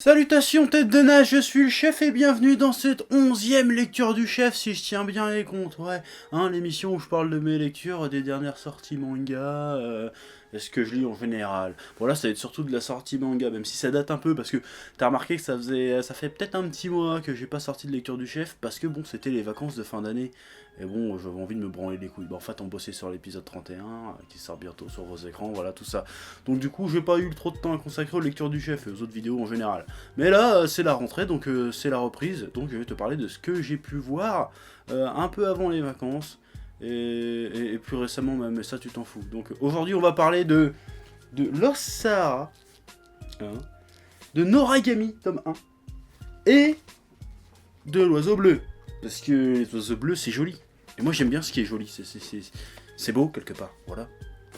Salutations tête de nage, je suis le chef et bienvenue dans cette 11e lecture du chef, si je tiens bien les comptes, ouais, hein, l'émission où je parle de mes lectures, des dernières sorties manga, ce que je lis en général. Bon là ça va être surtout de la sortie manga, même si ça date un peu, parce que t'as remarqué que ça fait peut-être un petit mois que j'ai pas sorti de lecture du chef, parce que bon, c'était les vacances de fin d'année, et bon, j'avais envie de me branler les couilles. Bon, en fait, on bossait sur l'épisode 31, qui sort bientôt sur vos écrans, voilà, tout ça. Donc du coup, j'ai pas eu trop de temps à consacrer aux lectures du chef et aux autres vidéos en général. Mais là, c'est la rentrée, donc c'est la reprise, donc je vais te parler de ce que j'ai pu voir un peu avant les vacances, et plus récemment même, mais ça tu t'en fous. Donc aujourd'hui, on va parler de Lost Sahara, hein, de Noragami, tome 1, et de l'oiseau bleu. Parce que les oiseaux bleus, c'est joli. Et moi, j'aime bien ce qui est joli, c'est beau quelque part, voilà.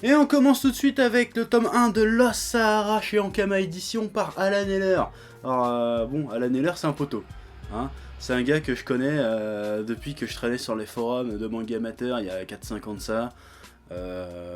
Et on commence tout de suite avec le tome 1 de Lost Sahara chez Ankama Édition par Alan Heller. Alors, bon, Alan Heller, c'est un poteau. Hein, c'est un gars que je connais depuis que je traînais sur les forums de manga amateur il y a 4-5 ans de ça.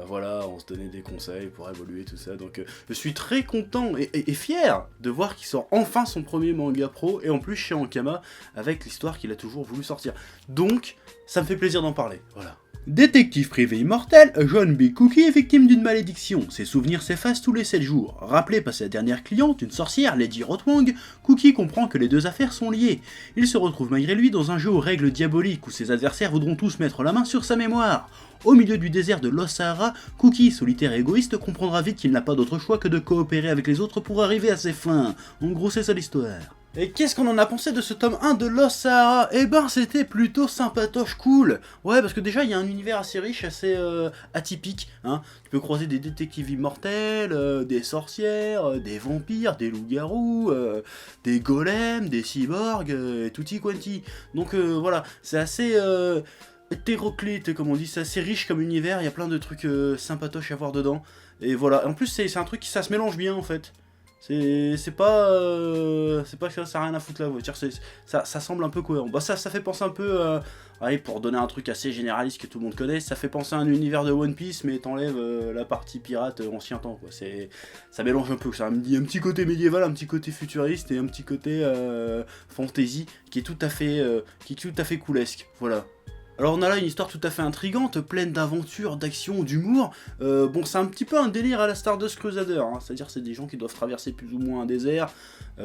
Voilà, on se donnait des conseils pour évoluer, tout ça. Donc, je suis très content et fier de voir qu'il sort enfin son premier manga pro. Et en plus, chez Ankama, avec l'histoire qu'il a toujours voulu sortir. Donc, ça me fait plaisir d'en parler. Voilà. Détective privé immortel, John B. Cookie est victime d'une malédiction. Ses souvenirs s'effacent tous les 7 jours. Rappelé par sa dernière cliente, une sorcière, Lady Rotwang, Cookie comprend que les deux affaires sont liées. Il se retrouve malgré lui dans un jeu aux règles diaboliques où ses adversaires voudront tous mettre la main sur sa mémoire. Au milieu du désert de Lost Sahara, Cookie, solitaire et égoïste, comprendra vite qu'il n'a pas d'autre choix que de coopérer avec les autres pour arriver à ses fins. En gros, c'est ça l'histoire. Et qu'est-ce qu'on en a pensé de ce tome 1 de Lost Sahara? Eh ben c'était plutôt sympatoche cool. Ouais, parce que déjà il y a un univers assez riche, assez atypique, hein. Tu peux croiser des détectives immortels, des sorcières, des vampires, des loups-garous, des golems, des cyborgs, et tutti quanti. Donc voilà, c'est assez hétéroclite comme on dit, c'est assez riche comme univers, il y a plein de trucs sympatoches à voir dedans. Et voilà, en plus c'est un truc qui ça se mélange bien en fait. C'est pas que ça a rien à foutre la voiture, ça semble un peu cohérent. Bah ça fait penser un peu, allez, pour donner un truc assez généraliste que tout le monde connaît, ça fait penser à un univers de One Piece, mais t'enlèves la partie pirate ancien temps, quoi. Ça mélange un peu, ça me dit un petit côté médiéval, un petit côté futuriste et un petit côté fantasy qui est tout à fait coolesque, voilà. Alors on a là une histoire tout à fait intrigante, pleine d'aventures, d'action, d'humour. Bon, c'est un petit peu un délire à la Stardust Crusader, hein. C'est-à-dire c'est des gens qui doivent traverser plus ou moins un désert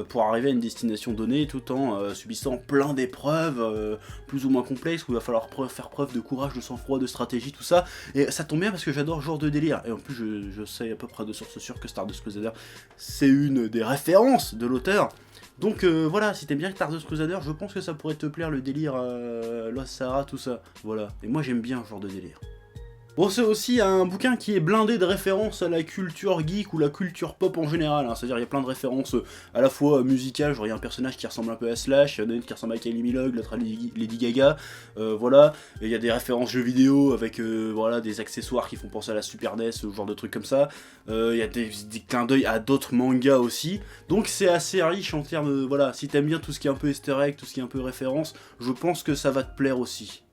pour arriver à une destination donnée, tout en subissant plein d'épreuves plus ou moins complexes, où il va falloir faire preuve de courage, de sang-froid, de stratégie, tout ça. Et ça tombe bien parce que j'adore ce genre de délire. Et en plus je sais à peu près de source sûre que Stardust Crusader, c'est une des références de l'auteur. Donc voilà, si t'aimes bien Stardust Crusader, je pense que ça pourrait te plaire le délire Lost Sahara, tout ça. Voilà, et moi j'aime bien ce genre de délire. Bon, c'est aussi un bouquin qui est blindé de références à la culture geek ou la culture pop en général, hein. C'est-à-dire il y a plein de références à la fois musicales, genre il y a un personnage qui ressemble un peu à Slash, il y en a une qui ressemble à Kylie Minogue, l'autre à Lady Gaga, voilà, et il y a des références jeux vidéo avec voilà, des accessoires qui font penser à la Super NES, ce genre de trucs comme ça, il y a des clins d'œil à d'autres mangas aussi, donc c'est assez riche en termes de, voilà, si t'aimes bien tout ce qui est un peu easter egg, tout ce qui est un peu référence, je pense que ça va te plaire aussi.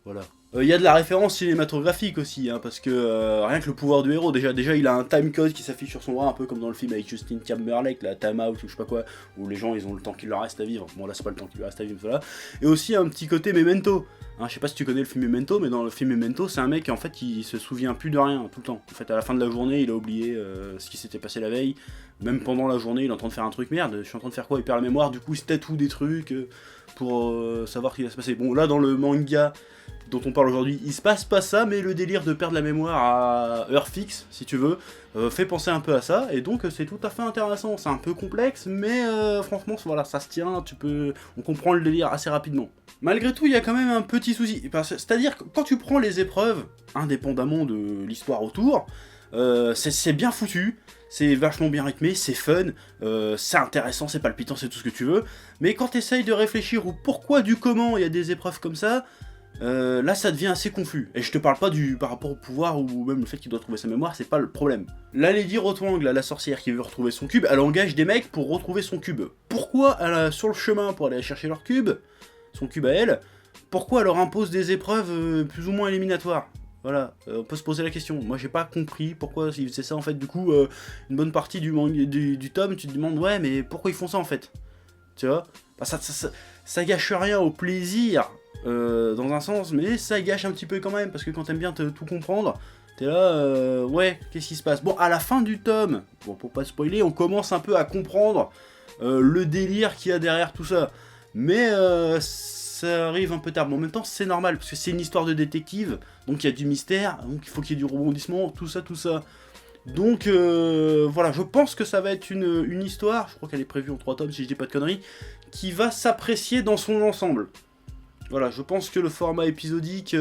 Voilà. Il y a de la référence cinématographique aussi, hein, parce que rien que le pouvoir du héros, déjà il a un time code qui s'affiche sur son bras, un peu comme dans le film avec Justin Timberlake, la Time Out ou je sais pas quoi, où les gens ils ont le temps qu'il leur reste à vivre. Bon là c'est pas le temps qu'il leur reste à vivre, voilà. Et aussi un petit côté Memento. Hein, je sais pas si tu connais le film Memento, mais dans le film Memento, c'est un mec en fait qui se souvient plus de rien tout le temps. En fait, à la fin de la journée, il a oublié ce qui s'était passé la veille. Même pendant la journée, il est en train de faire un truc, merde, je suis en train de faire quoi, il perd la mémoire, du coup il se tatoue des trucs pour savoir ce qui va se passer. Bon là dans le manga dont on parle aujourd'hui, il se passe pas ça, mais le délire de perdre la mémoire à heure fixe, si tu veux, fait penser un peu à ça, et donc c'est tout à fait intéressant. C'est un peu complexe, mais franchement, voilà, ça se tient, on comprend le délire assez rapidement. Malgré tout, il y a quand même un petit souci, c'est-à-dire que quand tu prends les épreuves, indépendamment de l'histoire autour, c'est bien foutu, c'est vachement bien rythmé, c'est fun, c'est intéressant, c'est palpitant, c'est tout ce que tu veux, mais quand t'essayes de réfléchir au pourquoi du comment il y a des épreuves comme ça, là ça devient assez confus. Et je te parle pas par rapport au pouvoir ou même le fait qu'il doit trouver sa mémoire, c'est pas le problème. La Lady Rotwang, la sorcière qui veut retrouver son cube, elle engage des mecs pour retrouver son cube. Pourquoi sur le chemin pour aller chercher leur cube, son cube à elle, pourquoi elle leur impose des épreuves plus ou moins éliminatoires? Voilà, on peut se poser la question. Moi, j'ai pas compris pourquoi ils faisaient ça, en fait. Du coup, une bonne partie du tome, tu te demandes, ouais, mais pourquoi ils font ça, en fait? Tu vois, bah, ça gâche rien au plaisir, dans un sens, mais ça gâche un petit peu quand même, parce que quand t'aimes bien tout comprendre, t'es là, ouais, qu'est-ce qui se passe? Bon, à la fin du tome, bon, pour pas spoiler, on commence un peu à comprendre le délire qu'il y a derrière tout ça. Mais ça arrive un peu tard. Mais en même temps, c'est normal, parce que c'est une histoire de détective, donc il y a du mystère, donc il faut qu'il y ait du rebondissement, tout ça, tout ça. Donc voilà, je pense que ça va être une histoire, je crois qu'elle est prévue en 3 tomes si je dis pas de conneries, qui va s'apprécier dans son ensemble. Voilà, je pense que le format épisodique,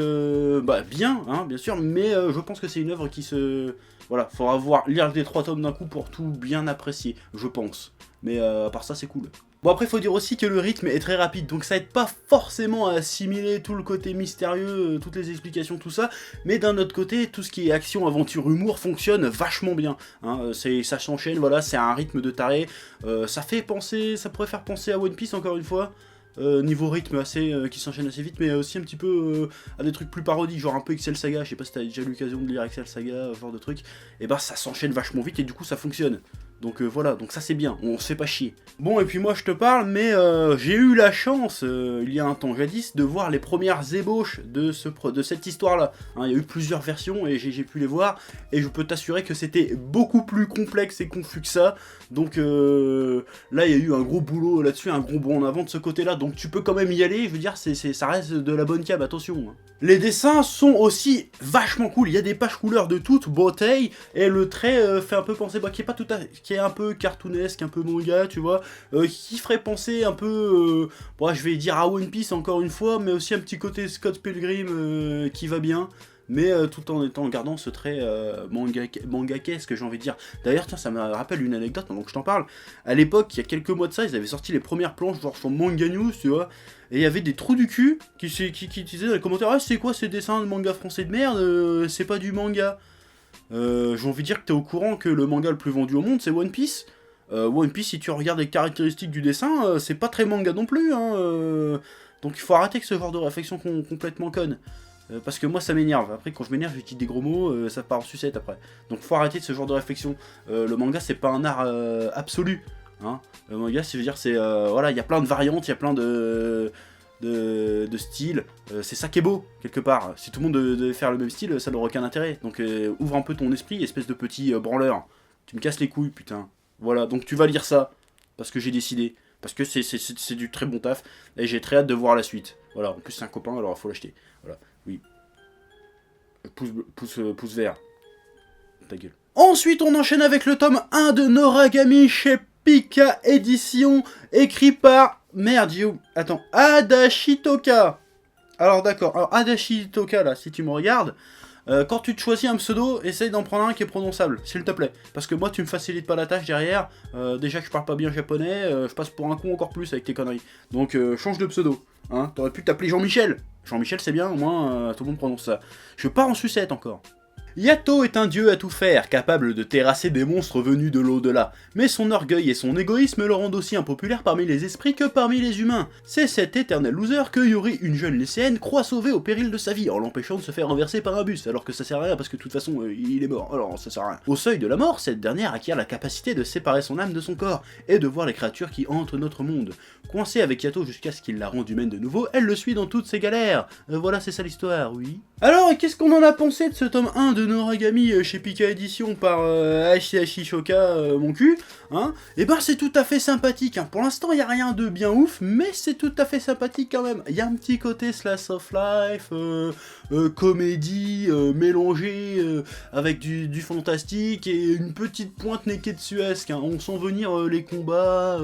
bah bien, hein, bien sûr, mais je pense que c'est une œuvre qui se... Voilà, faudra lire les 3 tomes d'un coup pour tout bien apprécier, je pense. Mais à part ça, c'est cool. Bon, après, il faut dire aussi que le rythme est très rapide, donc ça aide pas forcément à assimiler tout le côté mystérieux, toutes les explications, tout ça, mais d'un autre côté, tout ce qui est action, aventure, humour fonctionne vachement bien. Hein, ça s'enchaîne, voilà, c'est un rythme de taré, ça pourrait faire penser à One Piece, encore une fois. Niveau rythme qui s'enchaîne assez vite, mais aussi un petit peu à des trucs plus parodiques, genre un peu Excel Saga, je sais pas si t'as déjà eu l'occasion de lire Excel Saga, ce genre de truc, et bah ça s'enchaîne vachement vite et du coup ça fonctionne. Donc voilà, donc ça c'est bien, on se fait pas chier. Bon, et puis moi je te parle, mais j'ai eu la chance, il y a un temps jadis, de voir les premières ébauches de cette histoire-là. Hein, il y a eu plusieurs versions et j'ai pu les voir, et je peux t'assurer que c'était beaucoup plus complexe et confus que ça. Donc là il y a eu un gros boulot là-dessus, un gros bond en avant de ce côté-là, donc tu peux quand même y aller, je veux dire, ça reste de la bonne cam, attention. Hein. Les dessins sont aussi vachement cool, il y a des pages couleurs de toute beauté, et le trait fait un peu penser, bah, qui est un peu cartoonesque, un peu manga, tu vois, qui ferait penser un peu, bon, je vais dire à One Piece encore une fois, mais aussi un petit côté Scott Pilgrim qui va bien, mais tout en gardant ce trait manga-kesque, j'ai envie de dire. D'ailleurs, tiens, ça me rappelle une anecdote, pendant que je t'en parle. À l'époque, il y a quelques mois de ça, ils avaient sorti les premières planches, genre sur Manga News, tu vois, et il y avait des trous du cul qui disaient dans les commentaires, ah, c'est quoi ces dessins de manga français de merde, c'est pas du manga. J'ai envie de dire que t'es au courant que le manga le plus vendu au monde, c'est One Piece. One Piece, si tu regardes les caractéristiques du dessin, c'est pas très manga non plus, hein, donc il faut arrêter avec ce genre de réflexion complètement conne. Parce que moi ça m'énerve, après quand je m'énerve j'utilise des gros mots, ça part en sucette après. Donc faut arrêter de ce genre de réflexion. Le manga c'est pas un art absolu. Hein. Le manga c'est voilà, il y a plein de variantes, il y a plein de styles, c'est ça qui est beau, quelque part. Si tout le monde devait faire le même style, ça n'aurait aucun intérêt. Donc ouvre un peu ton esprit, espèce de petit branleur. Tu me casses les couilles, putain. Voilà, donc tu vas lire ça, parce que j'ai décidé. Parce que c'est du très bon taf, et j'ai très hâte de voir la suite. Voilà, en plus c'est un copain, alors il faut l'acheter. Voilà, oui. Pouce vert. Ta gueule. Ensuite, on enchaîne avec le tome 1 de Noragami chez Pika Édition, écrit par... Merde, attends, Adachi Toka. Alors d'accord, alors Adachi Toka, là, si tu me regardes, quand tu te choisis un pseudo, essaye d'en prendre un qui est prononçable, s'il te plaît. Parce que moi, tu me facilites pas la tâche derrière. Déjà que je parle pas bien japonais, je passe pour un con encore plus avec tes conneries. Donc change de pseudo. Hein. T'aurais pu t'appeler Jean-Michel. Jean-Michel, c'est bien, au moins tout le monde prononce ça. Je pars en sucette encore. Yato est un dieu à tout faire, capable de terrasser des monstres venus de l'au-delà, mais son orgueil et son égoïsme le rendent aussi impopulaire parmi les esprits que parmi les humains. C'est cet éternel loser que Yuri, une jeune lycéenne, croit sauver au péril de sa vie, en l'empêchant de se faire renverser par un bus, alors que ça sert à rien parce que de toute façon il est mort, alors ça sert à rien. Au seuil de la mort, cette dernière acquiert la capacité de séparer son âme de son corps, et de voir les créatures qui hantent notre monde. Coincée avec Yato jusqu'à ce qu'il la rende humaine de nouveau, elle le suit dans toutes ses galères. Voilà, c'est ça l'histoire, oui. Alors, qu'est-ce qu'on en a pensé de ce tome 1 de Noragami chez Pika Édition par Hashi Shoka, mon cul, hein? Et ben c'est tout à fait sympathique, hein. Pour l'instant il n'y a rien de bien ouf, mais c'est tout à fait sympathique quand même. Il y a un petit côté slice of life, comédie, mélangée avec du fantastique et une petite pointe neketsuesque, hein. On sent venir les combats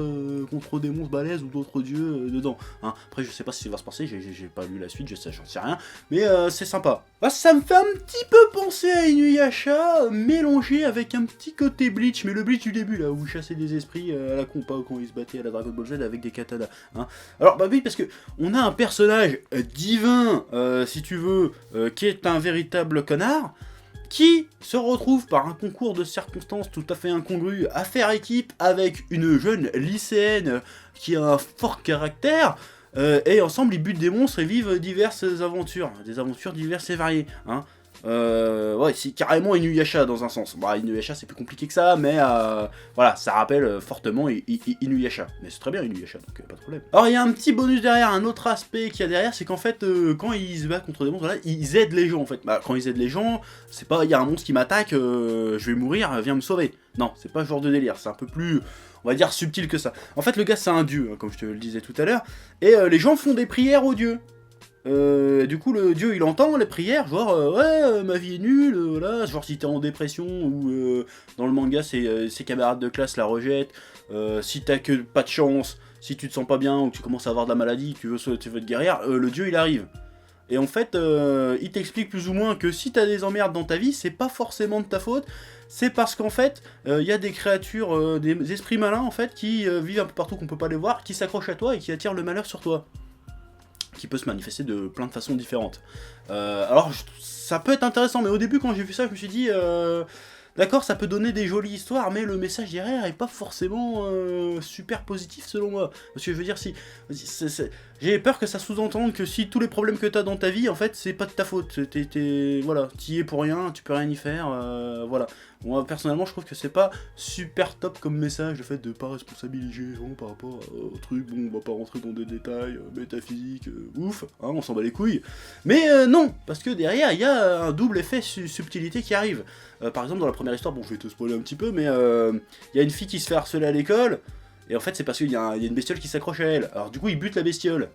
contre des monstres balèzes ou d'autres dieux dedans, hein. Après je sais pas ce qui va se passer, j'ai pas lu la suite, j'en sais rien, mais c'est sympa. Bah, ça me fait un petit peu penser à Inuyasha, mélangé avec un petit côté Bleach, mais le Bleach du début là, où vous chassez des esprits à la compa quand ils se battaient à la Dragon Ball Z avec des katanas. Hein. Alors bah oui, parce que on a un personnage divin, si tu veux, qui est un véritable connard, qui se retrouve par un concours de circonstances tout à fait incongru à faire équipe avec une jeune lycéenne qui a un fort caractère. Et ensemble ils butent des monstres et vivent diverses aventures, des aventures diverses et variées. Hein. Ouais, c'est carrément Inuyasha dans un sens. Bah, Inuyasha c'est plus compliqué que ça, mais voilà, ça rappelle fortement Inuyasha. Mais c'est très bien Inuyasha, donc pas de problème. Alors il y a un petit bonus derrière, un autre aspect qu'il y a derrière, c'est qu'en fait, quand ils se battent contre des monstres, voilà, ils aident les gens en fait. Bah, quand ils aident les gens, c'est pas il y a un monstre qui m'attaque, je vais mourir, viens me sauver. Non, c'est pas ce genre de délire, c'est un peu plus, on va dire, subtil que ça. En fait, le gars c'est un dieu, hein, comme je te le disais tout à l'heure, et les gens font des prières au dieu. Du coup le dieu il entend les prières genre ouais ma vie est nulle, voilà, genre si t'es en dépression ou dans le manga ses camarades de classe la rejettent, si t'as que pas de chance, si tu te sens pas bien ou que tu commences à avoir de la maladie, tu veux te guérir, le dieu il arrive. Et en fait il t'explique plus ou moins que si t'as des emmerdes dans ta vie c'est pas forcément de ta faute, c'est parce qu'en fait y a des créatures, des esprits malins en fait qui vivent un peu partout qu'on peut pas les voir, qui s'accrochent à toi et qui attirent le malheur sur toi, qui peut se manifester de plein de façons différentes. Alors, ça peut être intéressant, mais au début, quand j'ai vu ça, je me suis dit, d'accord, ça peut donner des jolies histoires, mais le message derrière est pas forcément super positif selon moi. Parce que je veux dire, si j'ai peur que ça sous-entende que si tous les problèmes que t'as dans ta vie, en fait, c'est pas de ta faute. Voilà, t'y es pour rien, tu peux rien y faire, voilà. Moi, personnellement, je trouve que c'est pas super top comme message, le fait de pas responsabiliser les gens par rapport au truc. Bon, on va pas rentrer dans des détails métaphysiques, ouf, hein, on s'en bat les couilles. Mais non, parce que derrière, il y a un double effet subtilité qui arrive. Par exemple, dans la première histoire, bon, je vais te spoiler un petit peu, mais il y a une fille qui se fait harceler à l'école, et en fait, c'est parce qu'il y a une bestiole qui s'accroche à elle. Alors, du coup, il bute la bestiole.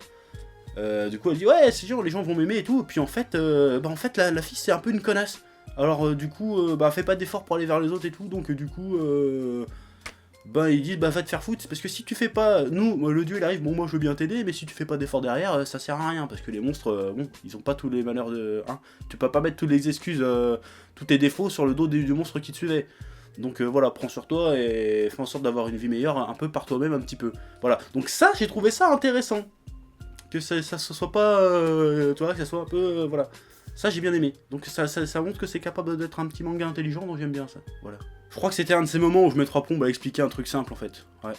Du coup, elle dit, ouais, c'est sûr, les gens vont m'aimer et tout. Et puis, en fait, la fille, c'est un peu une connasse. Alors, du coup, fais pas d'efforts pour aller vers les autres et tout. Donc, du coup, ils disent, va te faire foutre. Parce que si tu fais pas, le dieu, il arrive, bon, moi, je veux bien t'aider, mais si tu fais pas d'efforts derrière, ça sert à rien. Parce que les monstres, bon, ils ont pas tous les malheurs de. Hein, tu peux pas mettre toutes les excuses, tous tes défauts sur le dos du monstre qui te suivait. Donc voilà, prends sur toi et fais en sorte d'avoir une vie meilleure un peu par toi-même, un petit peu. Voilà, donc ça, j'ai trouvé ça intéressant. Que ça se soit pas, tu vois, que ça soit un peu, voilà. Ça, j'ai bien aimé. Donc ça montre que c'est capable d'être un petit manga intelligent, donc j'aime bien ça. Voilà. Je crois que c'était un de ces moments où je mets 3 plombes à expliquer un truc simple, en fait. Ouais.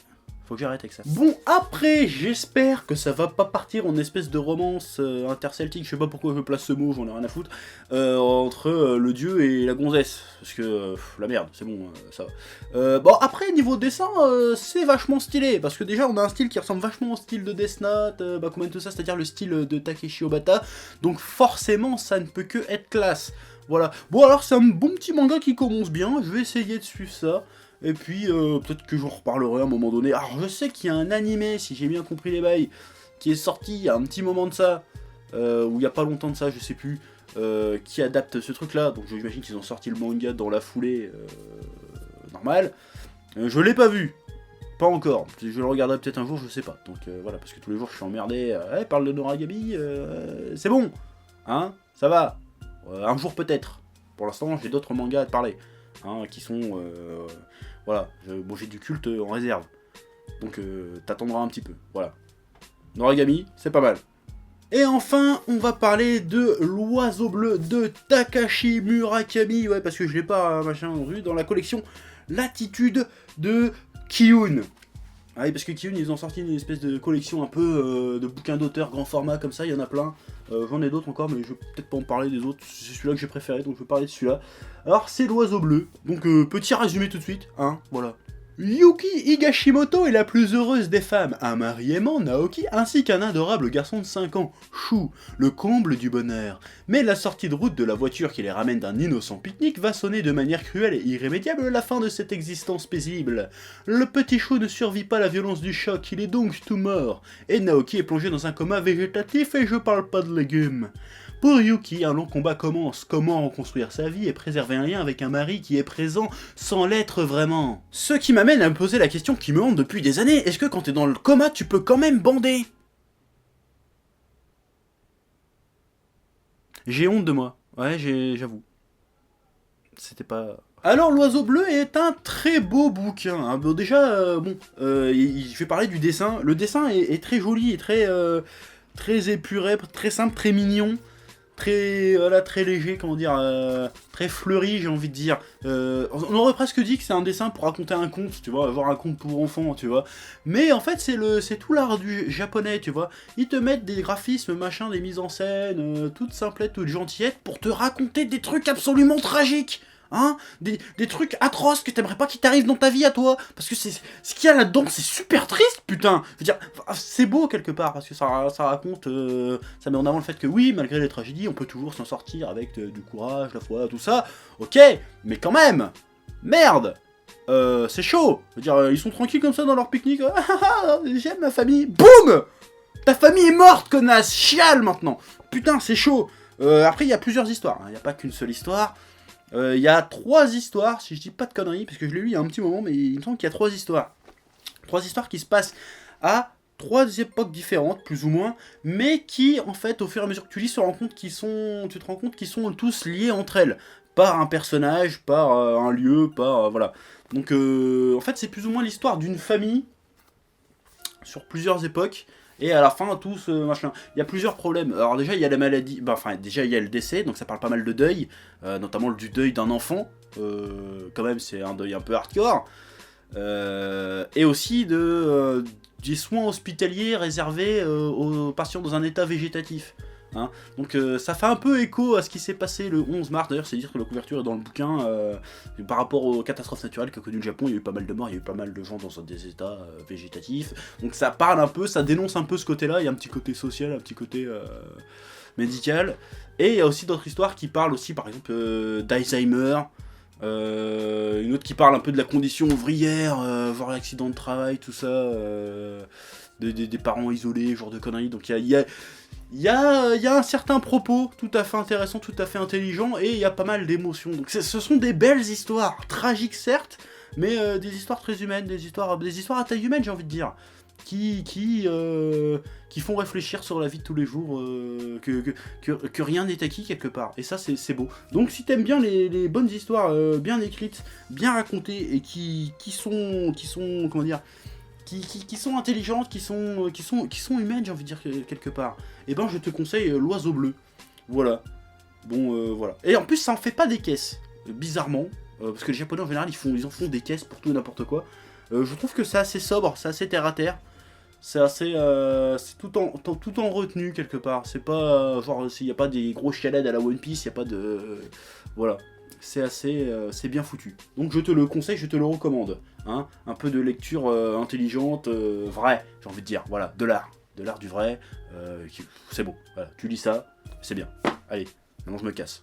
Faut que j'arrête avec ça. Bon, après, j'espère que ça va pas partir en espèce de romance interceltique, je sais pas pourquoi je place ce mot, j'en ai rien à foutre, entre le dieu et la gonzesse, parce que, la merde, c'est bon, ça va. Bon, après, niveau dessin, c'est vachement stylé, parce que déjà, on a un style qui ressemble vachement au style de Death Note, Bakuman, tout ça, c'est-à-dire le style de Takeshi Obata, donc forcément, ça ne peut que être classe. Voilà. Bon, alors, c'est un bon petit manga qui commence bien, je vais essayer de suivre ça. Et puis, peut-être que j'en reparlerai à un moment donné. Alors, je sais qu'il y a un animé, si j'ai bien compris les bails, qui est sorti il y a un petit moment de ça, ou il y a pas longtemps de ça, je sais plus, qui adapte ce truc-là. Donc, j'imagine qu'ils ont sorti le manga dans la foulée, normal. Je l'ai pas vu. Pas encore. Je le regarderai peut-être un jour, je sais pas. Donc, voilà, parce que tous les jours, je suis emmerdé. Parle de Noragami, c'est bon. Hein, ça va. Un jour, peut-être. Pour l'instant, j'ai d'autres mangas à te parler. Hein, qui sont... voilà, bon, j'ai du culte en réserve. Donc t'attendras un petit peu, voilà. Noragami, c'est pas mal. Et enfin, on va parler de l'oiseau bleu de Takashi Murakami, ouais, parce que je l'ai pas, vu, dans la collection Latitude de Kiyun. Ah oui, parce que Kiyun, ils ont sorti une espèce de collection un peu de bouquins d'auteurs grand format, comme ça, il y en a plein. J'en ai d'autres encore, mais je vais peut-être pas en parler des autres, c'est celui-là que j'ai préféré, donc je vais parler de celui-là. Alors, c'est l'oiseau bleu, donc petit résumé tout de suite, hein, voilà. Yuki Higashimoto est la plus heureuse des femmes, un mari aimant, Naoki, ainsi qu'un adorable garçon de 5 ans, Shu, le comble du bonheur. Mais la sortie de route de la voiture qui les ramène d'un innocent pique-nique va sonner de manière cruelle et irrémédiable la fin de cette existence paisible. Le petit Shu ne survit pas à la violence du choc, il est donc tout mort, et Naoki est plongé dans un coma végétatif et je parle pas de légumes. Pour Yuki, un long combat commence. Comment reconstruire sa vie et préserver un lien avec un mari qui est présent sans l'être vraiment? Ce qui m'amène à me poser la question qui me hante depuis des années. Est-ce que quand t'es dans le coma, tu peux quand même bander? J'ai honte de moi. Ouais, j'avoue. C'était pas... Alors, l'oiseau bleu est un très beau bouquin. Hein. Bon, déjà, je vais parler du dessin. Le dessin est très joli et très épuré, très simple, très mignon. très léger, comment dire, très fleuri, j'ai envie de dire. On aurait presque dit que c'est un dessin pour raconter un conte, tu vois, avoir un conte pour enfants, tu vois. Mais en fait, c'est tout l'art du japonais, tu vois. Ils te mettent des graphismes, machin, des mises en scène, toutes simplettes, toutes gentillettes, pour te raconter des trucs absolument tragiques. Hein, des trucs atroces que t'aimerais pas qu'il t'arrive dans ta vie à toi. Parce que c'est ce qu'il y a là-dedans, c'est super triste, putain. Je veux dire, c'est beau quelque part, parce que ça raconte, ça met en avant le fait que oui, malgré les tragédies, on peut toujours s'en sortir avec du courage, la foi, tout ça. Ok, mais quand même, merde, c'est chaud. Je veux dire, ils sont tranquilles comme ça dans leur pique-nique. J'aime ma famille. Boum, ta famille est morte, connasse. Chiale maintenant. Putain, c'est chaud. Après, il y a plusieurs histoires. Il n'y a pas qu'une seule histoire. Il y a 3 histoires, si je dis pas de conneries, parce que je l'ai lu il y a un petit moment, mais il me semble qu'il y a 3 histoires. 3 histoires qui se passent à 3 époques différentes, plus ou moins, mais qui, en fait, au fur et à mesure que tu lis, tu te rends compte qu'ils sont tous liés entre elles. Par un personnage, par un lieu, par... voilà. Donc, en fait, c'est plus ou moins l'histoire d'une famille sur plusieurs époques. Et à la fin, tous, machin. Il y a plusieurs problèmes. Alors déjà, il y a la maladie, enfin déjà, il y a le décès, donc ça parle pas mal de deuil, notamment du deuil d'un enfant. Quand même, c'est un deuil un peu hardcore. Et aussi des soins hospitaliers réservés aux patients dans un état végétatif. Hein. Donc ça fait un peu écho à ce qui s'est passé le 11 mars, d'ailleurs c'est dire que la couverture est dans le bouquin, par rapport aux catastrophes naturelles qu'a connu le Japon, il y a eu pas mal de morts, il y a eu pas mal de gens dans des états végétatifs, donc ça parle un peu, ça dénonce un peu ce côté là, il y a un petit côté social, un petit côté médical, et il y a aussi d'autres histoires qui parlent aussi par exemple d'Alzheimer, une autre qui parle un peu de la condition ouvrière, voire l'accident de travail, tout ça, des parents isolés, genre de conneries, donc il y a un certain propos tout à fait intéressant, tout à fait intelligent, et il y a pas mal d'émotions. Donc ce sont des belles histoires, tragiques certes, mais des histoires très humaines, des histoires à taille humaine, j'ai envie de dire, qui font réfléchir sur la vie de tous les jours, que rien n'est acquis quelque part. Et ça, c'est beau. Donc si t'aimes bien les bonnes histoires bien écrites, bien racontées, et qui sont comment dire, qui sont intelligentes, qui sont humaines, j'ai envie de dire quelque part, et ben je te conseille l'Oiseau Bleu. Voilà. Bon, voilà. Et en plus, ça en fait pas des caisses, bizarrement, parce que les Japonais en général, ils en font des caisses pour tout et n'importe quoi. Je trouve que c'est assez sobre, c'est assez terre à terre. C'est assez, c'est tout en retenue quelque part. C'est pas genre s'il n'y a pas des gros chialades à la One Piece, il y a pas de, voilà. C'est assez, c'est bien foutu. Donc je te le conseille, je te le recommande. Hein, un peu de lecture intelligente, vraie, j'ai envie de dire. Voilà, de l'art du vrai. C'est beau. Voilà, tu lis ça, c'est bien. Allez, maintenant je me casse.